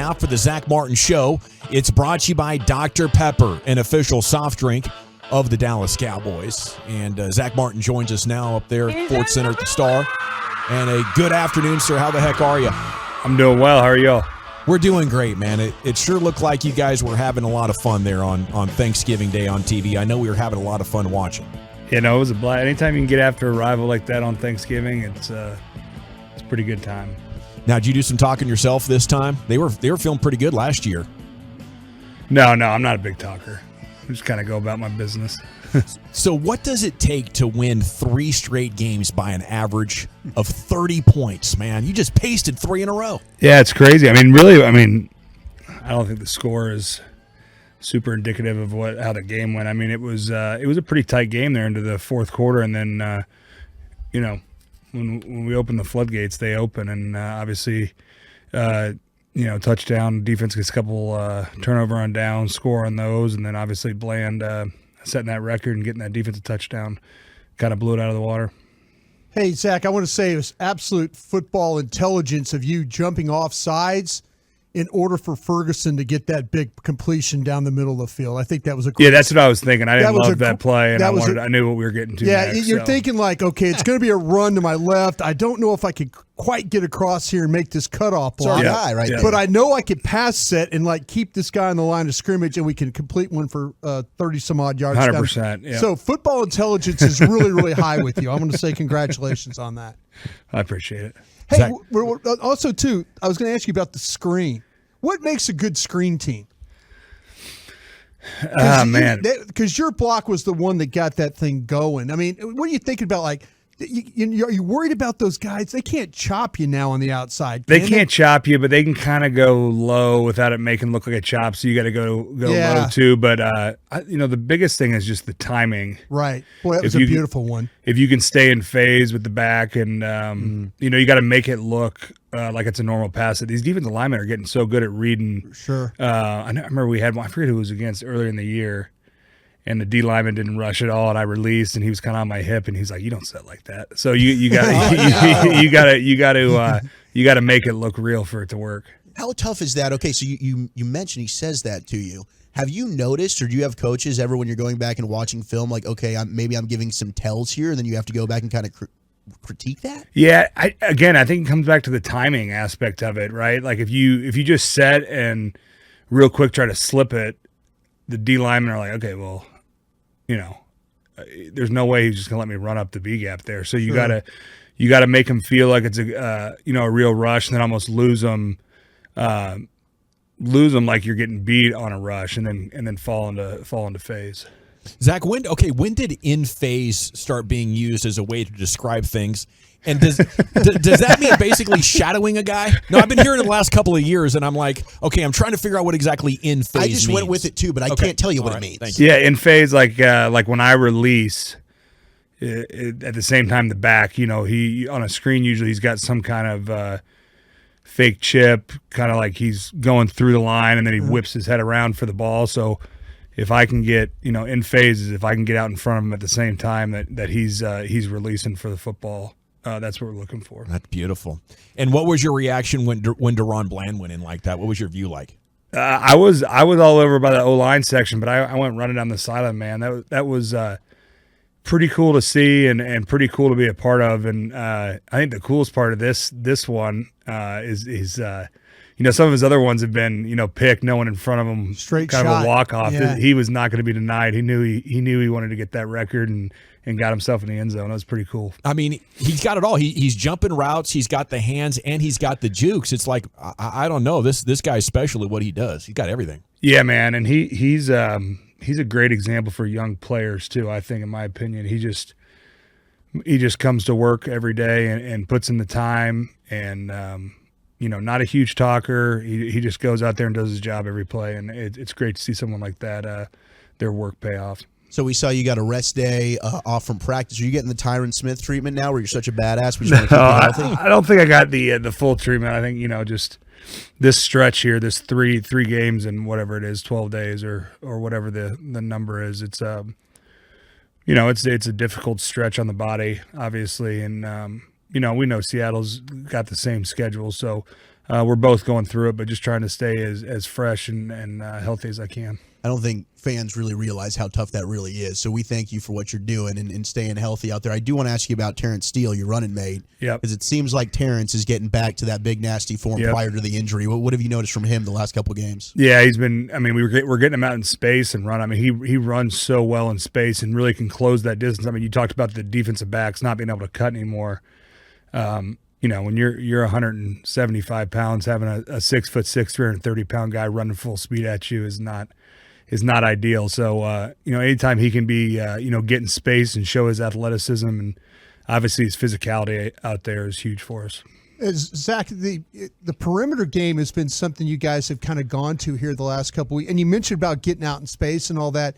now for the Zack Martin Show. It's brought to you by Dr. Pepper, an official soft drink of the Dallas Cowboys. And Zack Martin joins us now up there at Ford Center at the Star. And a good afternoon, sir. How the heck are you? I'm doing well. How are y'all? We're doing great, man. It sure looked like you guys were having a lot of fun there on Thanksgiving Day on TV. I know we were having a lot of fun watching. Yeah, no, it was a blast. Anytime you can get after a rival like that on Thanksgiving, it's a pretty good time. Now, did you do some talking yourself this time? They were feeling pretty good last year. No, I'm not a big talker. I just kind of go about my business. So what does it take to win 3 straight games by an average of 30 points, man? You just pasted 3 in a row. Yeah, it's crazy. I mean, really, I don't think the score is super indicative of how the game went. I mean, it was a pretty tight game there into the fourth quarter, and then, when we open the floodgates, they open, and obviously, touchdown, defense gets a couple turnover on downs, score on those, and then obviously Bland setting that record and getting that defensive touchdown kind of blew it out of the water. Hey, Zach, I want to say it was absolute football intelligence of you jumping off sides in order for Ferguson to get that big completion down the middle of the field. I think that was a great. Yeah, that's what I was thinking. I didn't love that play, and I knew what we were getting to. Yeah, next, you're thinking like, okay, it's going to be a run to my left. I don't know if I can quite get across here and make this cutoff block. Guy right there. But I know I could pass set and like keep this guy on the line of scrimmage, and we can complete one for 30 some odd yards. 100%. Yeah. So football intelligence is really, really high with you. I'm going to say congratulations on that. I appreciate it. Hey, also too, I was going to ask you about the screen. What makes a good screen team? Man. Because your block was the one that got that thing going. I mean, what are you thinking about? Like, are you worried about those guys? They can't chop you now on the outside. They can't chop you, but they can kind of go low without it making it look like a chop. So you got to go low too. But the biggest thing is just the timing. Right. Boy, that was a beautiful one. If you can stay in phase with the back, and you got to make it look like it's a normal pass. These defensive linemen are getting so good at reading. Sure. I remember we had one. I forget who it was against earlier in the year. And the D lineman didn't rush at all, and I released, and he was kind of on my hip, and he's like, "You don't set like that." So you got to make it look real for it to work. How tough is that? Okay, so you mentioned he says that to you. Have you noticed, or do you have coaches ever when you're going back and watching film, like, okay, maybe I'm giving some tells here, and then you have to go back and kind of critique that? Yeah, I think it comes back to the timing aspect of it, right? Like if you just set and real quick try to slip it, the D linemen are like, okay, well. There's no way he's just gonna let me run up the B gap there. So you gotta make him feel like it's a real rush, and then almost lose them like you're getting beat on a rush, and then fall into phase. Zach, when did in phase start being used as a way to describe things? And does that mean basically shadowing a guy? No, I've been hearing it the last couple of years, and I'm like, okay, I'm trying to figure out what exactly in phase means. I just went with it too, but I can't tell you what it means. Thank you. Yeah, in phase, like when I release, at the same time the back, he on a screen usually he's got some kind of fake chip, kind of like he's going through the line, and then he whips his head around for the ball. So if I can get in phases, if I can get out in front of him at the same time that he's releasing for the football. That's what we're looking for. That's beautiful. And what was your reaction when Deron Bland went in like that? What was your view like? I was all over by the O-line section, but I went running down the sideline, man. That was pretty cool to see and pretty cool to be a part of. And I think the coolest part of this one is some of his other ones have been picked, no one in front of him, straight kind shot. of a walk off. Yeah. He was not going to be denied. He knew he wanted to get that record and got himself in the end zone. That was pretty cool. I mean, he's got it all. He's jumping routes, he's got the hands, and he's got the jukes. It's like I don't know. This guy's special at what he does. He's got everything. Yeah, man, and he's a great example for young players too. I think, in my opinion, he just comes to work every day and puts in the time, and not a huge talker. He just goes out there and does his job every play, and it's great to see someone like that their work pay off. So we saw you got a rest day off from practice. Are you getting the Tyron Smith treatment now, where you're such a badass? We just want to keep you healthy? I don't think I got the full treatment. I think just this stretch here, this three games and whatever it is, 12 days or whatever the number is. It's it's a difficult stretch on the body, obviously, and we know Seattle's got the same schedule, so we're both going through it, but just trying to stay as fresh and healthy as I can. I don't think fans really realize how tough that really is. So we thank you for what you're doing and staying healthy out there. I do want to ask you about Terrence Steele, your running mate. Yep. Because it seems like Terrence is getting back to that big, nasty form prior to the injury. What have you noticed from him the last couple of games? Yeah, he's been – I mean, we're getting him out in space and run. I mean, he runs so well in space and really can close that distance. I mean, you talked about the defensive backs not being able to cut anymore. You know, when you're 175 pounds, having a 6'6", 330-pound guy running full speed at you is not ideal. So, you know, anytime he can be, you know, get in space and show his athleticism and obviously his physicality out there is huge for us. Zach, the perimeter game has been something you guys have kind of gone to here the last couple of weeks. And you mentioned about getting out in space and all that.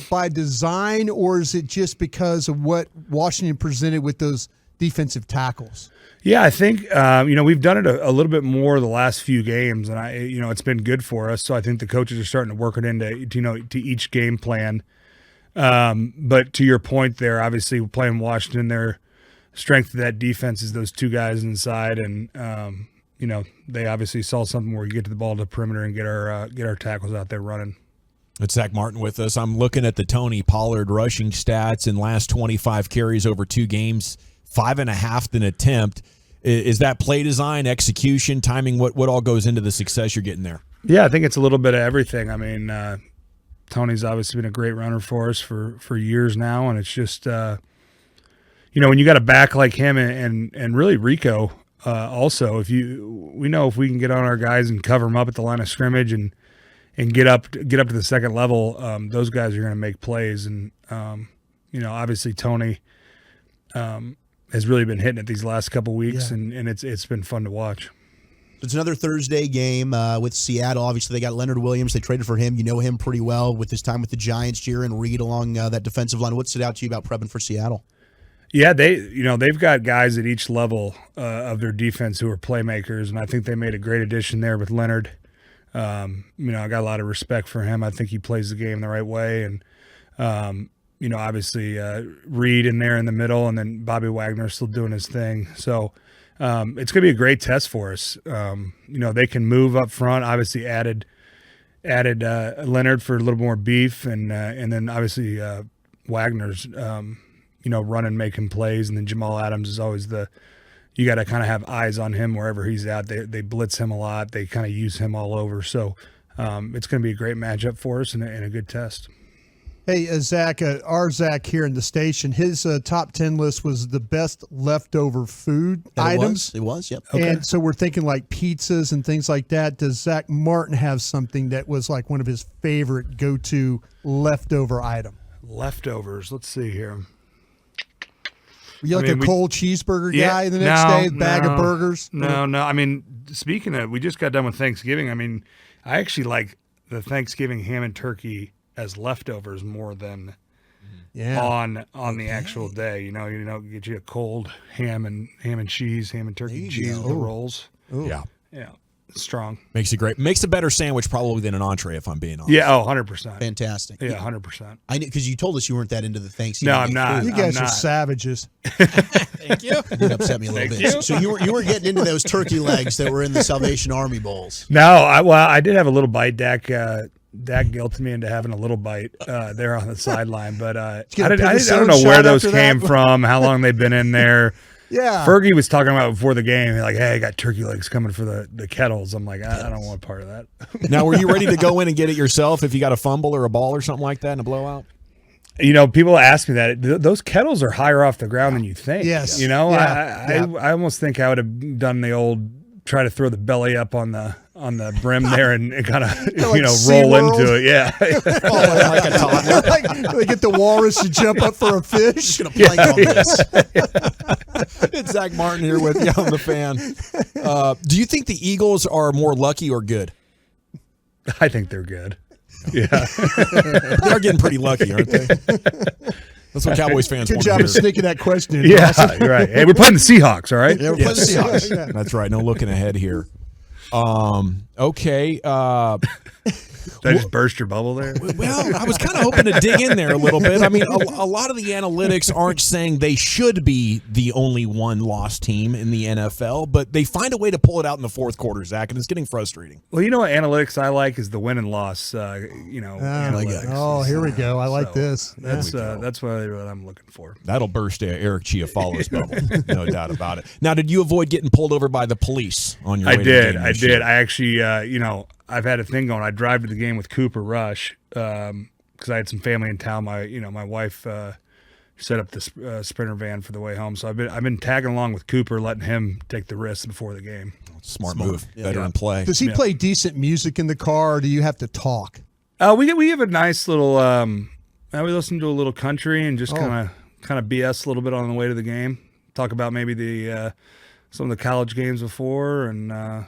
By design, or is it just because of what Washington presented with those defensive tackles? Yeah, I think, you know, we've done it a little bit more the last few games, and you know, it's been good for us. So I think the coaches are starting to work it into, you know, to each game plan. But to your point there, obviously playing Washington, their strength of that defense is those two guys inside, and you know, they obviously saw something where you get to the ball to the perimeter and get our tackles out there running. It's Zack Martin with us. I'm looking at the Tony Pollard rushing stats in last 25 carries over 2 games. 5.5 an attempt. Is that play design, execution, timing? What all goes into the success you're getting there? Yeah, I think it's a little bit of everything. I mean, Tony's obviously been a great runner for us for years now, and it's just you know, when you got a back like him and really Rico also, we know if we can get on our guys and cover them up at the line of scrimmage and get up to the second level, those guys are going to make plays. And you know, obviously Tony has really been hitting it these last couple weeks, and it's been fun to watch. It's another Thursday game with Seattle. Obviously, they got Leonard Williams. They traded for him. You know him pretty well with his time with the Giants, Jaron Reed along that defensive line. What stood out to you about prepping for Seattle? Yeah, they've got guys at each level of their defense who are playmakers, and I think they made a great addition there with Leonard. You know, I got a lot of respect for him. I think he plays the game the right way, and you know, obviously Reed in there in the middle, and then Bobby Wagner still doing his thing. So it's going to be a great test for us. You know, they can move up front. Obviously added Leonard for a little more beef, and then obviously Wagner's you know, running, making plays, and then Jamal Adams is always you got to kind of have eyes on him wherever he's at. They blitz him a lot. They kind of use him all over. So it's going to be a great matchup for us and a good test. Hey, Zach, our Zach here in the station, his top 10 list was the best leftover food items. It was, yep. Okay. And so we're thinking like pizzas and things like that. Does Zack Martin have something that was like one of his favorite go-to leftover item? Leftovers. Let's see here. Were you a cold cheeseburger guy the next day, bag of burgers? No. I mean, speaking of, we just got done with Thanksgiving. I mean, I actually like the Thanksgiving ham and turkey as leftovers more than on the actual day. You know, get you a cold ham and cheese, ham and turkey cheese with the rolls. Ooh. Yeah, strong. Makes it great. Makes a better sandwich probably than an entree, if I'm being honest. Yeah, 100%. Fantastic. Yeah, 100%. I knew, because you told us you weren't that into the Thanksgiving. No, I'm not. You guys are savages. Thank you. It upset me a little bit. So you were getting into those turkey legs that were in the Salvation Army bowls. No, I did have a little bite. Dak guilted me into having a little bite there on the sideline, but I don't know where those came from, how long they've been in there. Yeah. Fergie was talking about before the game, like, hey, I got turkey legs coming for the kettles. I'm like, I don't want part of that. Now, were you ready to go in and get it yourself if you got a fumble or a ball or something like that in a blowout? You know, people ask me that. Those kettles are higher off the ground than you think. Yes. You know, Yeah. I almost think I would have done the old try to throw the belly up on the brim there and kind of like Oh, roll into it. Yeah. like a toddler. Like, they get the walrus to jump up for a fish. Just gonna plank on this. It's Zack Martin here with you on the Fan. Do you think the Eagles are more lucky or good? I think they're good. Yeah. They're getting pretty lucky, aren't they? That's what Cowboys fans Good want job to of hear. sneaking that question in. Yeah, you're right. Hey, we're playing the Seahawks, all right? Yeah, we're playing the Seahawks. That's right. No looking ahead here. Okay. Did I just burst your bubble there? Well, I was kind of hoping to dig in there a little bit. I mean, a lot of the analytics aren't saying they should be the only one-loss team in the NFL, but they find a way to pull it out in the fourth quarter, Zach, and it's getting frustrating. Well, you know what analytics I like is the win and loss. Analytics. Oh, here we go. I like this. That's what I'm looking for. That'll burst Eric Chiafalo's bubble, no doubt about it. Now, did you avoid getting pulled over by the police on your way to the game? I did. I actually, I've had a thing going. I drive to the game with Cooper Rush because I had some family in town. My wife set up this Sprinter van for the way home, so I've been tagging along with Cooper, letting him take the risks before the game. Smart move. Veteran play. Does he play decent music in the car, or do you have to talk? We have a nice little. We listen to a little country and just kind of BS a little bit on the way to the game. Talk about maybe the some of the college games before, and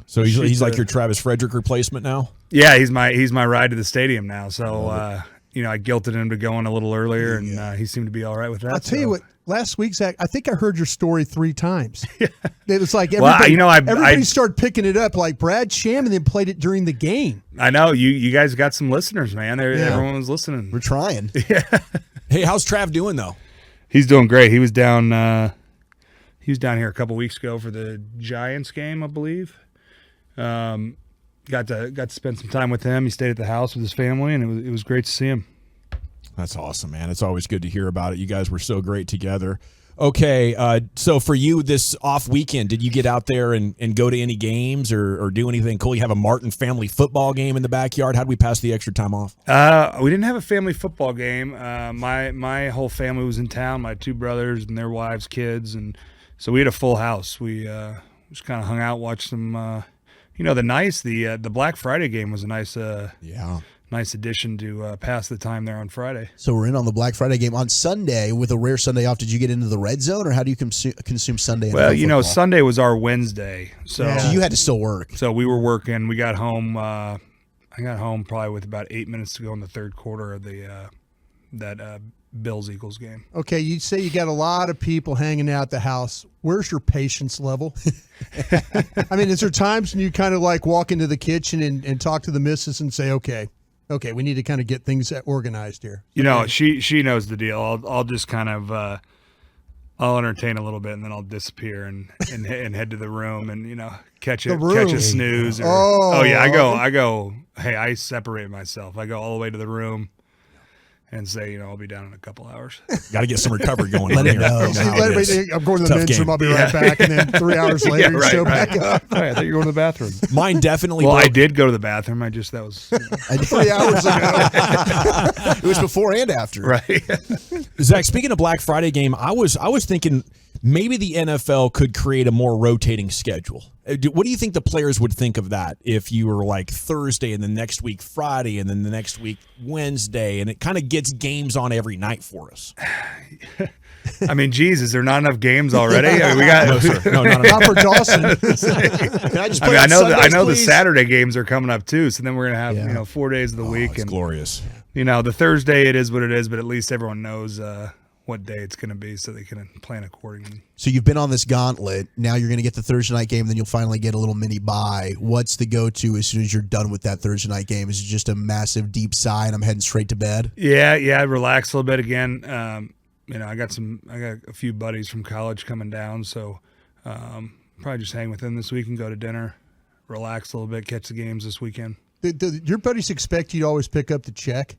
So he's like your Travis Frederick replacement now? Yeah, he's my ride to the stadium now. So I guilted him to going a little earlier, and he seemed to be all right with that. I'll tell you what. Last week, Zach, I think I heard your story 3 times. It was like everybody, everybody started picking it up. Like Brad Sham, and then played it during the game. I know you guys got some listeners, man. Everyone was listening. We're trying. Yeah. Hey, how's Trav doing though? He's doing great. He was down. He was down here a couple weeks ago for the Giants game, I believe. Got to spend some time with him. He stayed at the house with his family, and it was great to see him. That's awesome, man. It's always good to hear about it. You guys were so great together. Okay, so for you this off weekend, did you get out there and go to any games or do anything cool? You have a Martin family football game in the backyard. How did we pass the extra time off? We didn't have a family football game. My whole family was in town, my 2 brothers and their wives, kids, and so we had a full house. We just kind of hung out, watched some the Black Friday game was a nice nice addition to pass the time there on Friday. So we're in on the Black Friday game. On Sunday, with a rare Sunday off, did you get into the red zone, or how do you consume Sunday? Well, Sunday was our Wednesday. So you had to still work. So we were working. We got home. I got home probably with about 8 minutes to go in the third quarter of that Bills-Eagles game. Okay, you say you got a lot of people hanging out at the house. Where's your patience level? I mean, is there times when you kind of like walk into the kitchen and talk to the missus and say, okay, we need to kind of get things organized here? She knows the deal. I'll just kind of I'll entertain a little bit, and then I'll disappear and head to the room and catch a snooze. I go. Hey, I separate myself. I go all the way to the room and say, I'll be down in a couple hours. Got to get some recovery going on here. I'm going to the men's room. I'll be right back. And then 3 hours later, you show back up. All right, I thought you were going to the bathroom. Mine definitely. Well, I did go to the bathroom. That was 3 hours ago. It was before and after. Right. Zach, speaking of Black Friday game, I was thinking maybe the NFL could create a more rotating schedule. What do you think the players would think of that if you were like Thursday and the next week Friday and then the next week Wednesday, and it kind of gets games on every night for us? I mean, geez, is there not enough games already? I mean, we got no, sir. No, not for Dawson. Can I just play I know Sundays, the Saturday games are coming up too, so then we're gonna have 4 days of the week. It's glorious. The Thursday it is what it is, but at least everyone knows what day it's going to be so they can plan accordingly. So you've been on this gauntlet. Now you're going to get the Thursday night game, then you'll finally get a little mini bye. What's the go-to as soon as you're done with that Thursday night game? Is it just a massive deep sigh and I'm heading straight to bed? Yeah, relax a little bit again. I got a few buddies from college coming down, so probably just hang with them this week and go to dinner, relax a little bit, catch the games this weekend. Do your buddies expect you to always pick up the check?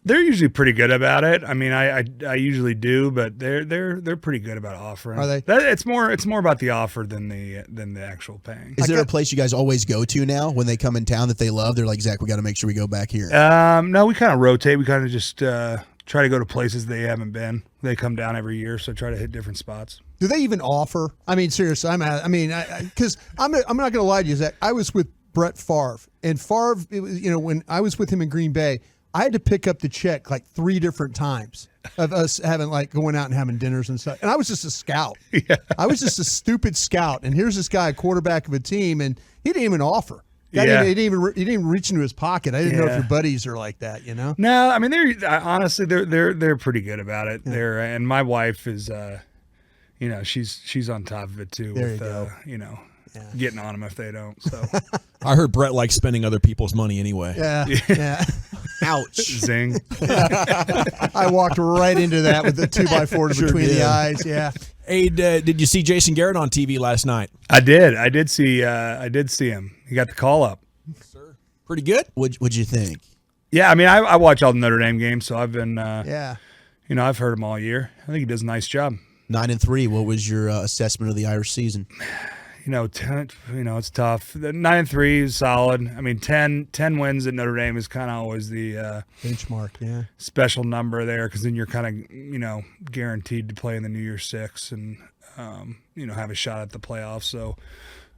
They're usually pretty good about it. I mean, I usually do, but they're pretty good about offering. Are they? It's more about the offer than the actual paying. Is there a place you guys always go to now when they come in town that they love? They're like, Zach, we got to make sure we go back here. No, we kind of rotate. We kind of just try to go to places they haven't been. They come down every year, so try to hit different spots. Do they even offer? I mean, seriously, because I'm not going to lie to you, Zach. I was with Brett Favre, and Favre, it was, when I was with him in Green Bay, I had to pick up the check like 3 different times of us having going out and having dinners and stuff. And I was just a scout. Yeah. I was just a stupid scout. And here's this guy, quarterback of a team, and he didn't even offer. He didn't even reach into his pocket. I didn't know if your buddies are like that, No, I mean they're honestly they're pretty good about it. Yeah. And my wife is you know, she's on top of it too. There with you go. you know, getting on them if they don't. So I heard Brett likes spending other people's money anyway. Yeah. Ouch. zing. I walked right into that with the 2x4 between the eyes. Yeah. Hey, did you see Jason Garrett on TV last night? I did see him. He got the call up. Pretty good. What'd you think? Yeah, I mean, I watch all the Notre Dame games, so I've been, Yeah. you know, I've heard him all year. I think he does a nice job. 9-3. What was your assessment of the Irish season? You know, it's tough. The 9-3 is solid. I mean, 10 wins at Notre Dame is kind of always the Benchmark, yeah. special number there, because then you're kind of, you know, guaranteed to play in the New Year's Six and, you know, have a shot at the playoffs. So,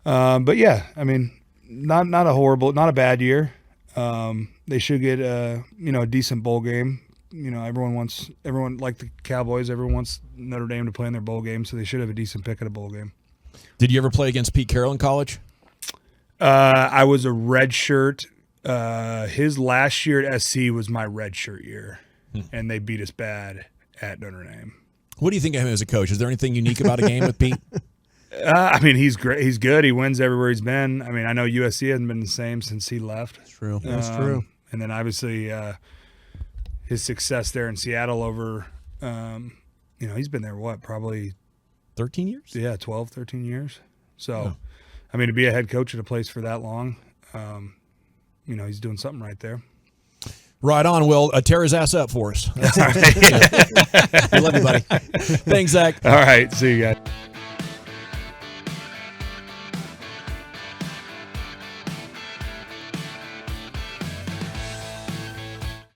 but yeah, I mean, not a bad year. They should get you know, a decent bowl game. You know, everyone like the Cowboys, everyone wants Notre Dame to play in their bowl game, so they should have a decent pick at a bowl game. Did you ever play against Pete Carroll in college? I was a red shirt. His last year at SC was my red shirt year, and they beat us bad at Notre Dame. What do you think of him as a coach? Is there anything unique about a game with Pete? I mean, he's great. He's good. He wins everywhere he's been. I mean, I know USC hasn't been the same since he left. That's true. That's true. And then obviously his success there in Seattle over, you know, he's been there, probably 13 years? Yeah, 12, 13 years. So, I mean, to be a head coach at a place for that long, you know, he's doing something right there. Right on, Will. Tear his ass up for us. We love you, buddy. Thanks, Zach. All right. See you guys.